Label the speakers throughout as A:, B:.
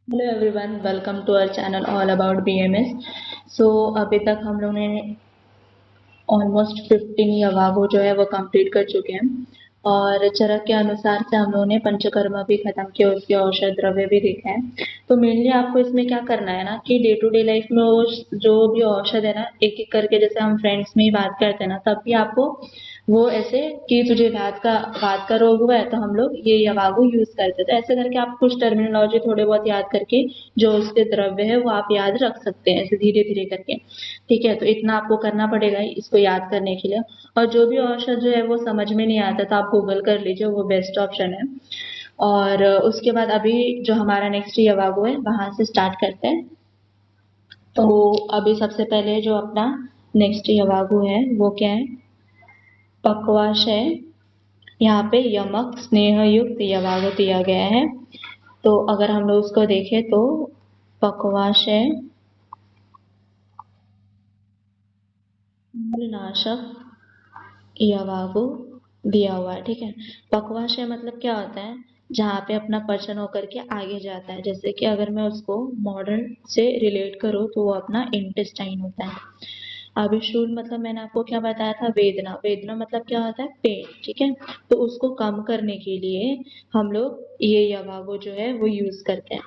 A: Hello everyone, welcome to our channel all about BMS. So अभी तक हम लोगों ने ऑलमोस्ट 15 यवागो जो है वो कंप्लीट कर चुके हैं और चरक के अनुसार से हम लोगों ने पंचकर्म भी खत्म किया, उसके औषध द्रव्य भी देखा है। तो मेनली आपको इसमें क्या करना है ना कि डे टू डे लाइफ में वो जो भी औषध है ना, एक एक करके जैसे हम फ्रेंड्स में ही बात करते हैं ना, तब भी आपको वो ऐसे कि तुझे वात का रोग हुआ है तो हम लोग ये यवागु यूज करते हैं। तो ऐसे करके आप कुछ टर्मिनोलॉजी थोड़े बहुत याद करके जो उसके द्रव्य है वो आप याद रख सकते हैं ऐसे धीरे धीरे करके। ठीक है, तो इतना आपको करना पड़ेगा इसको याद करने के लिए। और जो भी औषध जो है वो समझ में नहीं आता तो आप गूगल कर लीजिए, वो बेस्ट ऑप्शन है। और उसके बाद अभी जो हमारा नेक्स्ट यवागु है वहां से स्टार्ट करते हैं। तो अभी सबसे पहले जो अपना नेक्स्ट यवागु है वो क्या है, पक्वाश है। यहाँ पे यमक स्नेह युक्त यवागु दिया गया है। तो अगर हम लोग उसको देखें तो पक्वाश है मूलनाशक यवागु दिया हुआ है। ठीक है, पक्वाशय मतलब क्या होता है, जहाँ पे अपना पचन होकर के आगे जाता है। जैसे कि अगर मैं उसको मॉडर्न से रिलेट करूँ तो वो अपना इंटेस्टाइन होता है। अभी शूल मतलब मैंने आपको क्या बताया था, वेदना। वेदना मतलब क्या होता है, पेन। ठीक है, तो उसको कम करने के लिए हम लोग ये यवागो जो है वो यूज करते हैं।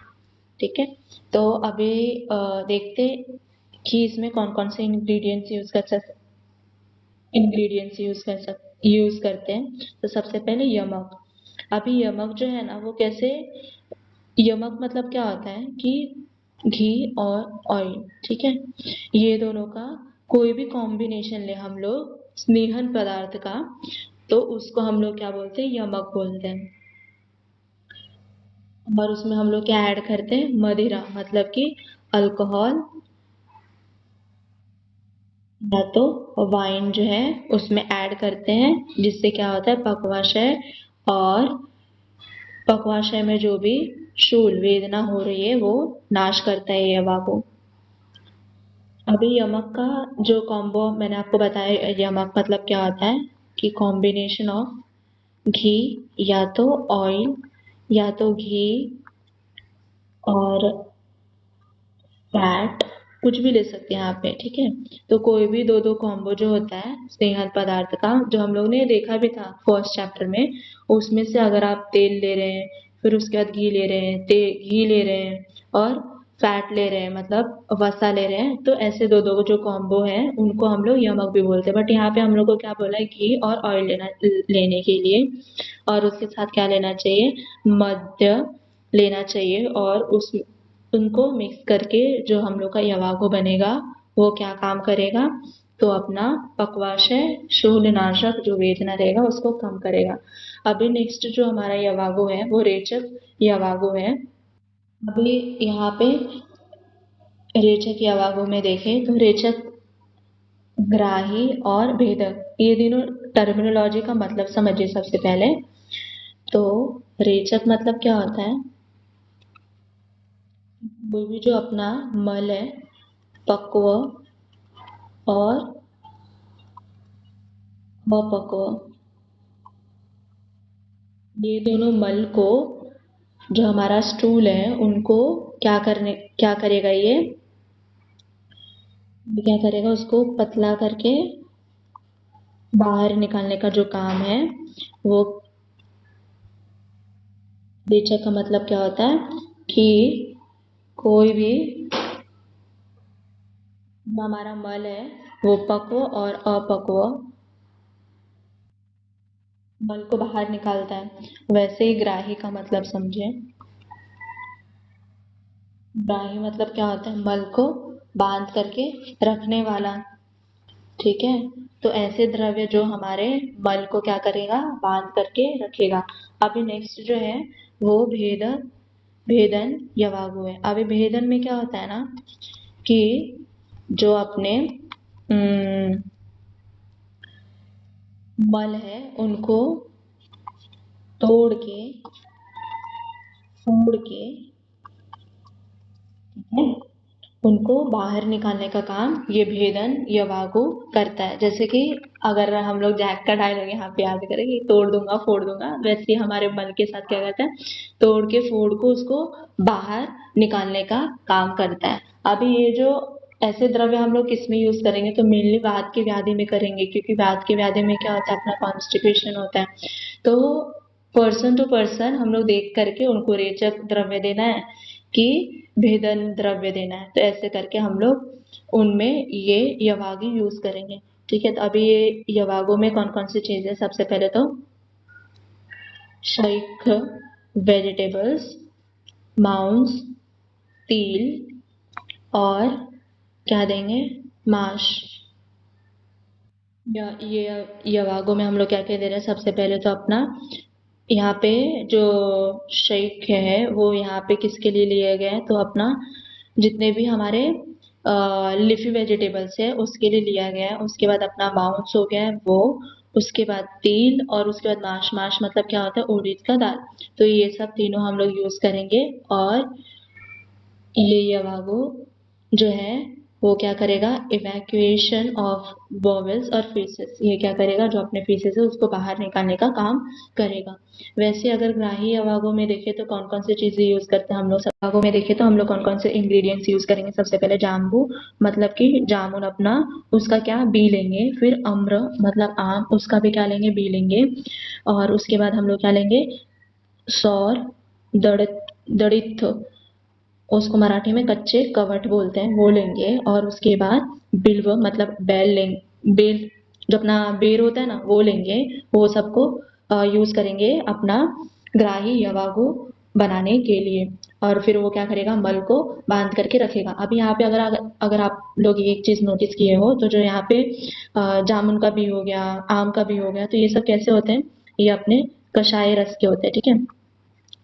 A: ठीक है, तो अभी देखते कि इसमें कौन कौन से इंग्रेडिएंट्स यूज करते हैं। तो सबसे पहले यमक। अभी यमक जो है ना वो कैसे, यमक मतलब क्या होता है कि घी और ऑयल। ठीक है, ये दोनों का कोई भी कॉम्बिनेशन ले हम लोग स्नेहन पदार्थ का, तो उसको हम लोग क्या बोलते हैं, यमक बोलते हैं। और उसमें हम लोग क्या ऐड करते हैं, मदिरा मतलब कि अल्कोहल या तो वाइन जो है उसमें ऐड करते हैं, जिससे क्या होता है, पक्वाशय और पक्वाशय में जो भी शूल वेदना हो रही है वो नाश करता है ये हवा को। अभी यमक का जो कॉम्बो मैंने आपको बताया, यमक मतलब क्या होता है कि कॉम्बिनेशन ऑफ घी या तो ऑयल या तो घी और फैट, कुछ भी ले सकते हैं आप पे। ठीक है, तो कोई भी दो दो कॉम्बो जो होता है स्नेहल पदार्थ का, जो हम लोग ने देखा भी था फर्स्ट चैप्टर में, उसमें से अगर आप तेल ले रहे हैं, फिर उसके बाद घी ले रहे हैं, घी ले रहे हैं और फैट ले रहे हैं, मतलब वसा ले रहे हैं, तो ऐसे दो दो जो कॉम्बो है उनको हम लोग यमक भी बोलते हैं। बट यहाँ पे हम लोग को क्या बोला है, घी और ऑयल लेने के लिए, और उसके साथ क्या लेना चाहिए, मध्य लेना चाहिए। और उस उनको मिक्स करके जो हम लोग का यवागो बनेगा वो क्या काम करेगा, तो अपना पक्वाशय शूलनाशक जो वेदना रहेगा उसको कम करेगा। अभी नेक्स्ट जो हमारा यवागो है वो रेचक यवागो है। अभी यहाँ पे रेचक यवागो में देखें तो रेचक, ग्राही और भेदक, ये तीनों टर्मिनोलॉजी का मतलब समझिए सबसे पहले। तो रेचक मतलब क्या होता है, वो भी जो अपना मल है, पक्व और अपक्व, ये दोनों मल को, जो हमारा स्टूल है उनको क्या करेगा ये क्या करेगा, उसको पतला करके बाहर निकालने का जो काम है वो। रेचक का मतलब क्या होता है कि कोई भी जो हमारा मल है वो पक्व और अपक्व मल को बाहर निकालता है। वैसे ही ग्राही का मतलब समझे, ग्राही मतलब क्या होता है, मल को बांध करके रखने वाला। ठीक है, तो ऐसे द्रव्य जो हमारे मल को क्या करेगा, बांध करके रखेगा। अभी नेक्स्ट जो है वो भेदन यवागु है। अभी भेदन में क्या होता है ना कि जो अपने मल है उनको तोड़ के, फोड़ के, ठीक है, उनको बाहर निकालने का काम ये भेदन यवागु करता है। जैसे कि अगर हम लोग जैक का डायलॉग यहाँ पे याद करें, तोड़ दूंगा फोड़ दूंगा, वैसे ही हमारे मन के साथ क्या करता है, तोड़ के फोड़ को उसको बाहर निकालने का काम करता है। अभी ये जो ऐसे द्रव्य हम लोग किस में यूज करेंगे, तो मेनली वात की व्याधि में करेंगे, क्योंकि वात की व्याधि में क्या होता है, अपना कॉन्स्टिपेशन होता है। तो पर्सन टू पर्सन हम लोग देख करके उनको रेचक द्रव्य देना है कि भेदन द्रव्य देना है, तो ऐसे करके हम लोग उनमें ये यवागी यूज करेंगे। ठीक है, तो अभी ये यवागो में कौन कौन सी चीजें, सबसे पहले तो शैख, वेजिटेबल्स, माउंस, तिल और क्या देंगे, माश। ये यवागो में हम लोग क्या क्या दे रहे हैं, सबसे पहले तो अपना यहाँ पे जो शेख है वो यहाँ पे किसके लिए लिया गया है, तो अपना जितने भी हमारे लिफी वेजिटेबल्स है उसके लिए लिया गया है। उसके बाद अपना माउंस हो गया है वो, उसके बाद तिल और उसके बाद माश। माश मतलब क्या होता है, उड़द का दाल। तो ये सब तीनों हम लोग यूज करेंगे। और ये यवागो जो है वो क्या करेगा, इवैक्यूएशन ऑफ बॉवेल्स और फीसेस। ये क्या करेगा, जो अपने फीसेस है उसको बाहर निकालने का काम करेगा। वैसे अगर ग्राही यवागो में देखें तो कौन कौन सी चीजें यूज करते हैं हम लोग, यवागो में देखें तो हम लोग कौन कौन से इंग्रेडिएंट्स यूज करेंगे। सबसे पहले जाम्बू मतलब कि जामुन अपना, उसका क्या बी लेंगे। फिर अम्र मतलब आम, उसका भी क्या लेंगे, बी लेंगे। और उसके बाद हम लोग क्या लेंगे, सौर, दड़ित, उसको मराठी में कच्चे कवट बोलते हैं, वो लेंगे। और उसके बाद बिल्व मतलब बेल लेंगे, बेल जो अपना बेर होता है ना वो लेंगे। वो सबको यूज करेंगे अपना ग्राही यवागु बनाने के लिए। और फिर वो क्या करेगा, मल को बांध करके रखेगा। अब यहाँ पे अगर आप लोग एक चीज नोटिस किए हो, तो जो यहाँ पे जामुन का भी हो गया, आम का भी हो गया, तो ये सब कैसे होते हैं, ये अपने कषाय रस के होते हैं। ठीक है,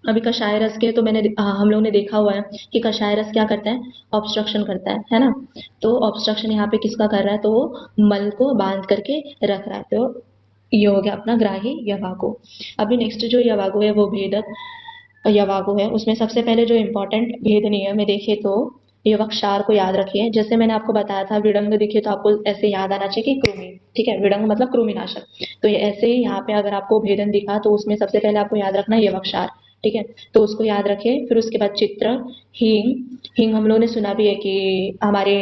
A: अभी कषाय रस के तो हम लोग ने देखा हुआ है कि कषाय रस क्या करता है, ऑब्स्ट्रक्शन करता है ना। तो ऑब्स्ट्रक्शन यहाँ पे किसका कर रहा है, तो वो मल को बांध करके रख रहा है। तो ये हो गया अपना ग्राही यवागो। अभी नेक्स्ट जो यवागो है वो भेदक यवागो है। उसमें सबसे पहले जो इम्पोर्टेंट भेद नियम में देखे तो यवक्षार को याद रखिए। जैसे मैंने आपको बताया था, विडंग दिखे तो आपको ऐसे याद आना चाहिए कि कृमि। ठीक है, विडंग मतलब कृमिनाशक। तो ये ऐसे ही यहाँ पे अगर आपको भेदन दिखा तो उसमें सबसे पहले आपको याद रखना है यवक्षार। ठीक है, तो उसको याद रखें। फिर उसके बाद चित्र, हींग। हींग हम लोगों ने सुना भी है कि हमारे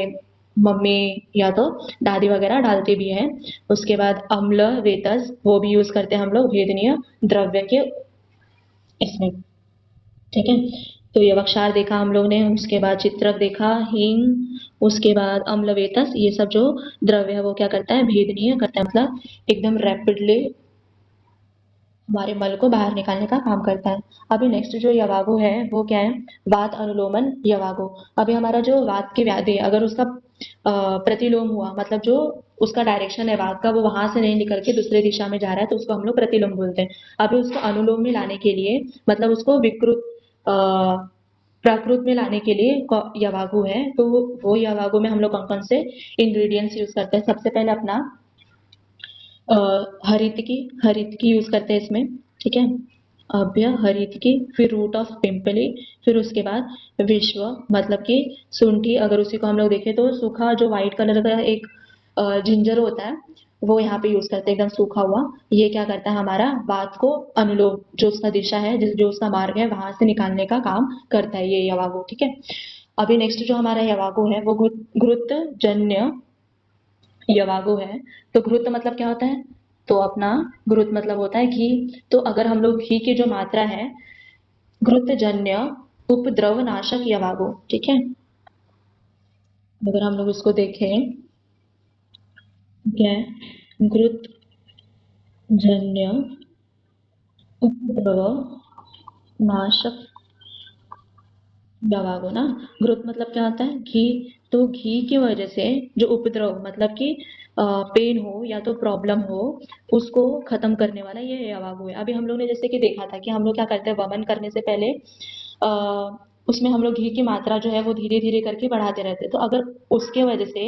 A: मम्मी या तो दादी वगैरह डालती भी है। उसके बाद अम्ल, वेतस, वो भी यूज करते हैं हम लोग भेदनीय द्रव्य के इसमें। ठीक है, तो यवक्षार देखा हम लोग ने, उसके बाद चित्रक देखा, हींग, उसके बाद अम्लवेतस। ये सब जो द्रव्य है वो क्या करता है, भेदनीय करता है, मतलब एकदम रैपिडली हमारे मल को बाहर निकालने का काम करता है। अभी नेक्स्ट जो यवागो है वो क्या है, वात अनुलोमन यवागो। अभी हमारा जो वात की व्याधि है, अगर उसका प्रतिलोम हुआ, मतलब जो उसका डायरेक्शन है वात का, वो वहां से नहीं निकल के दूसरे दिशा में जा रहा है, तो उसको हम लोग प्रतिलोम बोलते हैं। अभी उसको अनुलोम में लाने के लिए, मतलब उसको विकृत प्राकृत में लाने के लिए यवागु है। तो वो यवागु में हम लोग कौन कौन से इंग्रेडिएंट्स यूज करते हैं, सबसे पहले अपना हरित की यूज करते हैं इसमें। ठीक है, अभ्य हरित की, फिर रूट ऑफ पिंपली, फिर उसके बाद विश्व मतलब कि शुंठी। अगर उसी को हम लोग देखें तो सूखा जो व्हाइट कलर का एक जिंजर होता है, वो यहाँ पे यूज करते हैं एकदम सूखा हुआ। ये क्या करता है, हमारा वात को अनुलोम, जो उसका दिशा है, जो उसका मार्ग है, वहां से निकालने का काम करता है ये यवागो। ठीक है, अभी नेक्स्ट जो हमारा यवागो है वो घृत जन्य यवागु है। तो घृत मतलब क्या होता है, तो अपना घृत मतलब होता है घी। तो अगर हम लोग घी की जो मात्रा है, घृत जन्य उपद्रव नाशक यवागु। ठीक है, अगर हम लोग इसको देखें, क्या है, घृत जन्य उपद्रव नाशक यवागु ना। घृत मतलब क्या होता है, घी। तो घी की वजह से जो उपद्रव मतलब कि पेन हो या तो प्रॉब्लम हो, उसको खत्म करने वाला ये यवागु है। अभी हम लोग ने जैसे कि देखा था कि हम लोग क्या करते हैं, वमन करने से पहले उसमें हम लोग घी की मात्रा जो है वो धीरे-धीरे करके बढ़ाते रहते हैं। तो अगर उसके वजह से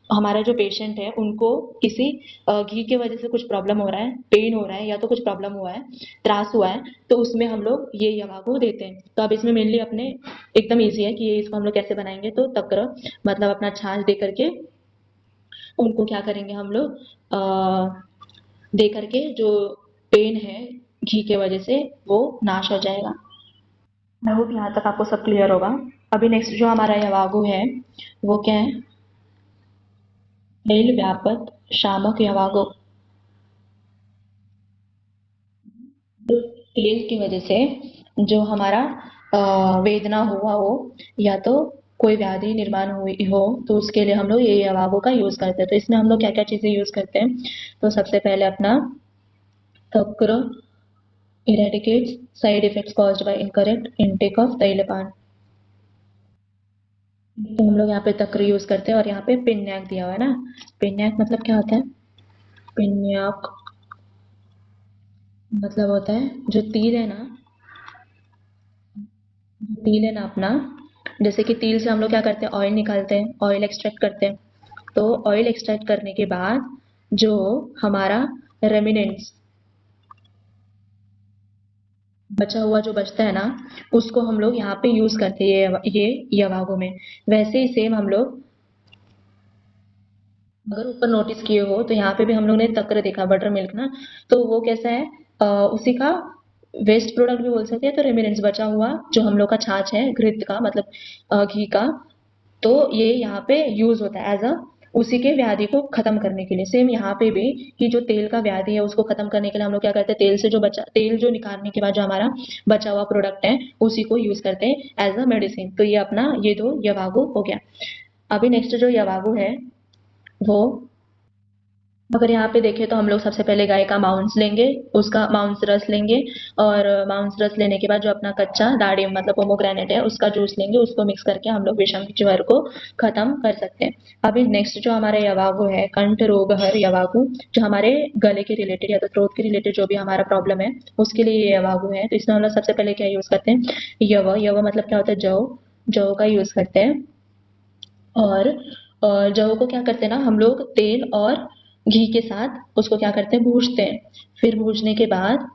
A: हमारा जो पेशेंट है उनको किसी घी की वजह से कुछ प्रॉब्लम हो रहा है, पेन हो रहा है या तो कुछ प्रॉब्लम हुआ है, त्रास हुआ है, तो उसमें हम लोग ये यवागु देते हैं। तो अब इसमें मेनली अपने एकदम ईज़ी है कि ये इसको हम लोग कैसे बनाएँगे, तो तक्र मतलब अपना छाछ दे करके उनको क्या करेंगे हम लोग दे करके जो पेन है घी के वजह से वो नाश हो जाएगा। आई होप यहाँ तक आपको सब क्लियर होगा। अभी नेक्स्ट जो हमारा यवागु है वो क्या है? तैल व्यापक शामक यवागु। तो तेल की वजह से जो हमारा वेदना हुआ हो या तो कोई व्याधि निर्माण हुई हो तो उसके लिए हम लोग ये यवागु का यूज करते हैं। तो इसमें हम लोग क्या क्या चीजें यूज करते हैं? तो सबसे पहले अपना तक्र eradicates side effects caused by incorrect intake of तैलपान। तो हम लोग यहाँ पे तक्र यूज करते हैं और यहाँ पे पिन्याक दिया हुआ है ना। पिन्याक मतलब क्या होता है? पिन्याक मतलब होता है जो तिल है ना, तिल है ना अपना, जैसे कि तिल से हम लोग क्या करते हैं? ऑयल निकालते हैं, ऑयल एक्सट्रैक्ट करते हैं। तो ऑयल एक्सट्रैक्ट करने के बाद जो हमारा रेमिनेंट्स बचा हुआ जो बचता है ना, उसको हम लोग यहाँ पे यूज करते हैं ये यवागो में। वैसे ही सेम हम लोग अगर ऊपर नोटिस किए हो तो यहाँ पे भी हम लोग ने तक्र देखा बटर मिल्क ना, तो वो कैसा है? उसी का वेस्ट प्रोडक्ट भी बोल सकते हैं। तो रेमिनेंट्स बचा हुआ जो हम लोग का छाछ है घृत का मतलब घी का, तो ये यहाँ पे यूज होता है एज अ उसी के व्याधि को खत्म करने के लिए। सेम यहाँ पे भी कि जो तेल का व्याधि है उसको खत्म करने के लिए हम लोग क्या करते हैं? तेल से जो बचा तेल जो निकालने के बाद जो हमारा बचा हुआ प्रोडक्ट है उसी को यूज करते हैं एज अ मेडिसिन। तो ये अपना ये दो यवागु हो गया। अभी नेक्स्ट जो यवागु है वो, अगर यहाँ पे देखें तो हम लोग सबसे पहले गाय का मांस लेंगे, उसका मांस रस लेंगे और मांस रस लेने के बाद जो अपना कच्चा दाड़िम मतलब पोमोग्रेनेट है उसका जूस लेंगे, उसको मिक्स करके हम लोग विषम ज्वर को खत्म कर सकते हैं। अभी नेक्स्ट जो हमारा यवागु है कंठ रोग हर यवागु, जो हमारे गले के रिलेटेड या तो थ्रोट के रिलेटेड जो भी हमारा प्रॉब्लम है उसके लिए ये यवागु है। तो इसमें हम लोग सबसे पहले क्या यूज करते हैं? यव मतलब क्या होता है? जौ। जौ का यूज करते हैं और जौ को क्या करते हैं ना हम लोग तेल और घी के साथ उसको क्या करते हैं? भूनते हैं। फिर भूनने के बाद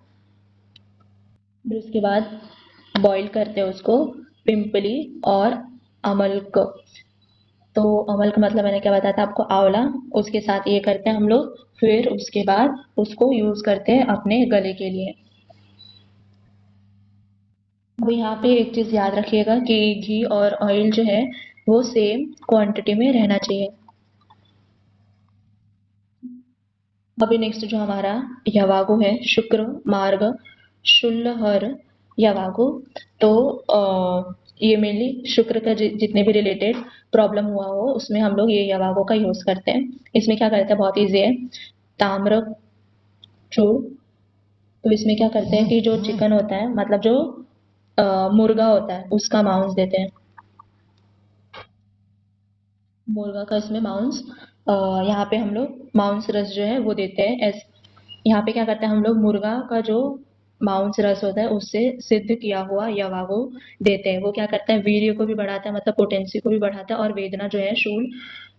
A: फिर उसके बाद बॉईल करते हैं उसको पिंपली और अमलक। तो अमलक मतलब मैंने क्या बताया था आपको? आंवला। उसके साथ ये करते हैं हम लोग। फिर उसके बाद उसको यूज करते हैं अपने गले के लिए। अब यहाँ पे एक चीज याद रखिएगा कि घी और ऑयल जो है वो सेम क्वांटिटी में रहना चाहिए। अभी नेक्स्ट जो हमारा यवागु है शुक्र मार्ग शुल्लहर यवागु। तो ये मेनली शुक्र का जितने भी रिलेटेड प्रॉब्लम हुआ हो उसमें हम लोग ये यवागु का यूज करते हैं। इसमें क्या करते हैं? बहुत इजी है। ताम्र चूर्ण। तो इसमें क्या करते हैं कि जो चिकन होता है मतलब जो मुर्गा होता है उसका मांस देते हैं। मुर्गा का इसमें मांस यहाँ पे हम लोग मांस रस जो है वो देते हैं। यहाँ पे क्या करते हैं हम लोग? मुर्गा का जो मांस रस होता है उससे सिद्ध किया हुआ यवागु देते हैं। वो क्या करता है? वीर्य को भी बढ़ाता है मतलब पोटेंसी को भी बढ़ाता है और वेदना जो है शूल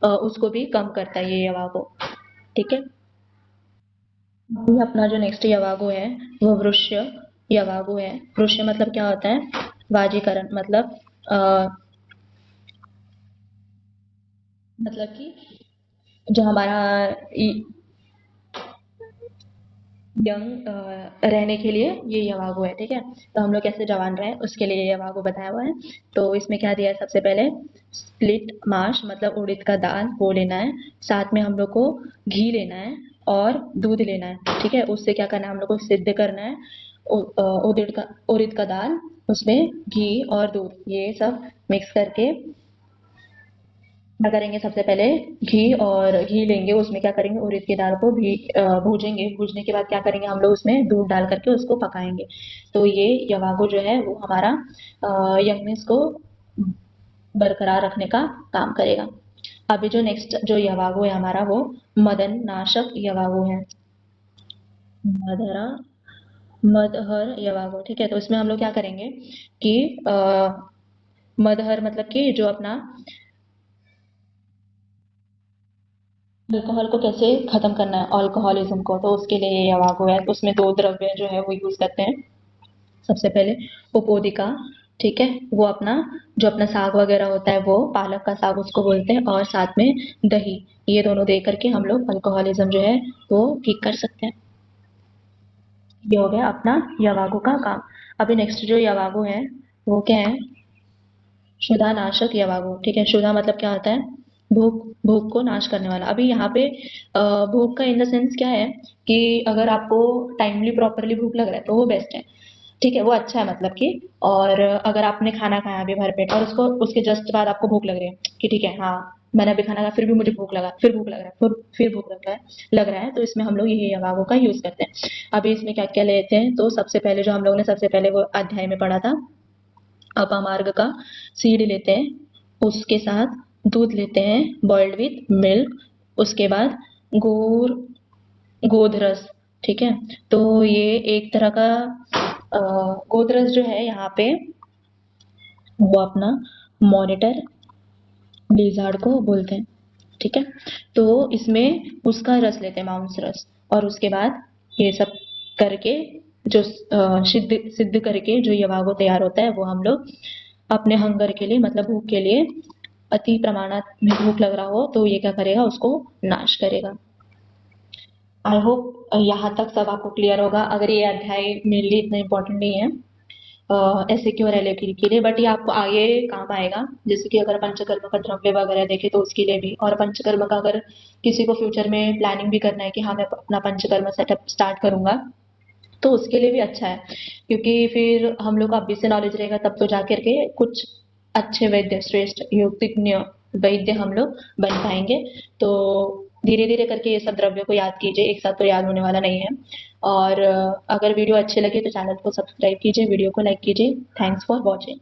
A: उसको भी कम करता है ये यवागु। ठीक है। अभी अपना जो नेक्स्ट यवागु है वो वृश्य यवागु है। वृश्य मतलब क्या होता है? वाजीकरण मतलब मतलब कि जो हमारा यंग रहने के लिए ये यवागु है। ठीक है। तो हम लोग कैसे जवान रहे उसके लिए ये यवागु बताया हुआ है। तो इसमें क्या दिया है? सबसे पहले स्प्लिट माश मतलब उड़द का दाल वो लेना है। साथ में हम लोग को घी लेना है और दूध लेना है। ठीक है। उससे क्या करना है? हम लोग को सिद्ध करना है उड़द का दाल, उसमें घी और दूध ये सब मिक्स करके क्या करेंगे? सबसे पहले घी लेंगे, उसमें क्या करेंगे? उड़द की दाल को भी भूजेंगे। भूजने के बाद क्या करेंगे? हम लोग उसमें दूध डाल करके उसको पकाएंगे। तो ये यवागु जो है वो हमारा यंगनेस को बरकरार रखने का काम करेगा। अभी जो नेक्स्ट जो यवागु है हमारा वो मदन नाशक यवागु है। मदरा मदहर यवागु। ठीक है। तो इसमें हम लोग क्या करेंगे कि मदहर मतलब कि जो अपना अल्कोहल को कैसे खत्म करना है, अल्कोहलिज्म को, तो उसके लिए ये यवागो है। उसमें दो द्रव्य जो है वो यूज करते हैं। सबसे पहले उपोदिका, ठीक है, वो अपना जो अपना साग वगैरह होता है वो पालक का साग उसको बोलते हैं, और साथ में दही, ये दोनों दे करके हम लोग अल्कोहलिज्म जो है वो ठीक कर सकते हैं। ये हो गया अपना यवागो का काम। अभी नेक्स्ट जो यवागो है वो क्या है, क्षुधा नाशक यवागो, ठीक है। क्षुधा मतलब क्या होता है, भूख, भूख को नाश करने वाला। अभी यहाँ पे भूख का इन द सेंस क्या है कि अगर आपको टाइमली प्रॉपरली भूख लग रहा है तो वो बेस्ट है, ठीक है, वो अच्छा है मतलब कि। और अगर आपने खाना खाया अभी भर पेट और उसको उसके जस्ट बाद आपको भूख लग रही है कि ठीक है हाँ मैंने अभी खाना खाया फिर भी मुझे भूख लगा, फिर भूख लग रहा है, फिर भूख लग रहा है, तो इसमें हम लोग ये यवागो का यूज करते हैं। अभी इसमें क्या क्या लेते हैं, तो सबसे पहले जो हम लोग ने सबसे पहले वो अध्याय में पढ़ा था, अपामार्ग का सीड लेते हैं, उसके साथ दूध लेते हैं बॉइल्ड विथ मिल्क, उसके बाद गुड़, गोदरस, ठीक है। तो ये एक तरह का गोदरस जो है यहाँ पे वो अपना मॉनिटर लिजार्ड को बोलते हैं, ठीक है। तो इसमें उसका रस लेते हैं, मांस रस, और उसके बाद ये सब करके जो सिद्ध सिद्ध करके जो यवागो तैयार होता है वो हम लोग अपने हंगर के लिए, मतलब भूख के लिए, अति प्रमाणात में भूख लग रहा हो तो ये क्या करेगा, उसको नाश करेगा। आई होप यहाँ तक सब आपको क्लियर होगा। अगर ये अध्याय मेरे लिए इतना इम्पोर्टेंट नहीं है ऐसे क्यों एलएक्यू के लिए, बट ये आपको आगे काम आएगा। जैसे कि अगर पंचकर्म का द्रव्य वगैरह देखे तो उसके लिए भी, और पंचकर्म का अगर किसी को फ्यूचर में प्लानिंग भी करना है कि हाँ मैं अपना पंचकर्म सेटअप स्टार्ट करूंगा, तो उसके लिए भी अच्छा है, क्योंकि फिर हम लोग को अभी से नॉलेज रहेगा तब तो जाकर के कुछ अच्छे वैद्य, श्रेष्ठ युक्तिज्ञ वैद्य हम लोग बन पाएंगे। तो धीरे धीरे करके ये सब द्रव्यों को याद कीजिए, एक साथ तो याद होने वाला नहीं है। और अगर वीडियो अच्छे लगे तो चैनल को सब्सक्राइब कीजिए, वीडियो को लाइक कीजिए। Thanks for watching.